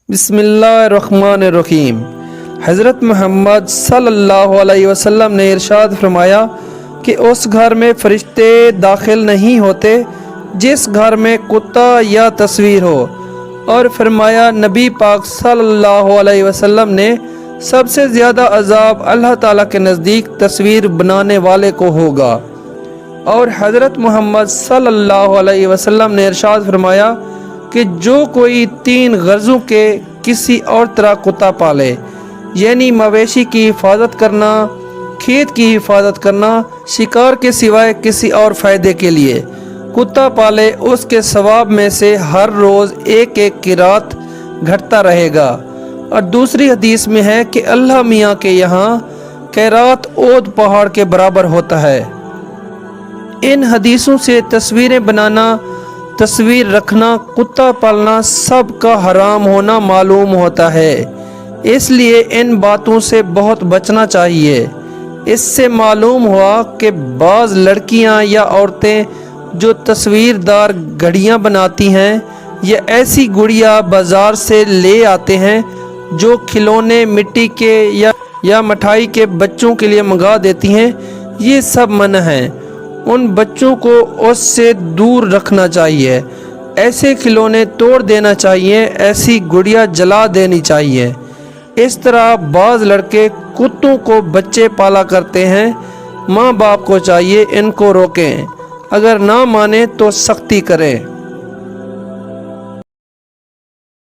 बिस्मिल्लाहिर्रहमानिर्रहीम। हज़रत मोहम्मद सल्लल्लाहु अलैहि वसल्लम ने इरशाद फरमाया कि उस घर में फ़रिश्ते दाखिल नहीं होते जिस घर में कुत्ता या तस्वीर हो, और फरमाया नबी पाक सल्लल्लाहु अलैहि वसल्लम ने सबसे ज़्यादा अज़ाब अल्लाह ताला के नज़दीक तस्वीर बनाने वाले को होगा। और हज़रत मोहम्मद सल्लल्लाहु अलैहि वसल्लम ने इरशाद फरमाया कि जो कोई 3 गर्ज़ों के किसी और तरह कुत्ता पाले, यानी मवेशी की हिफाजत करना, खेत की हिफाजत करना, शिकार के सिवाय किसी और फ़ायदे के लिए कुत्ता पाले, उसके सवाब में से हर रोज़ एक किरात घटता रहेगा। और दूसरी हदीस में है कि अल्लाह मियाँ के यहाँ किरात ओद पहाड़ के बराबर होता है। इन हदीसों से तस्वीरें बनाना, तस्वीर रखना, कुत्ता पालना सब का हराम होना मालूम होता है। इसलिए इन बातों से बहुत बचना चाहिए। इससे मालूम हुआ कि बाज़ लड़कियां या औरतें जो तस्वीरदार घड़ियां बनाती हैं या ऐसी गुड़िया बाज़ार से ले आते हैं जो खिलौने मिट्टी के या मिठाई के बच्चों के लिए मंगा देती हैं, ये सब मना है। उन बच्चों को उससे दूर रखना चाहिए। ऐसे खिलौने तोड़ देना चाहिए, ऐसी गुड़िया जला देनी चाहिए। इस तरह बाज़ लड़के कुत्तों को बच्चे पाला करते हैं। माँ बाप को चाहिए इनको रोकें, अगर ना माने तो सख्ती करें।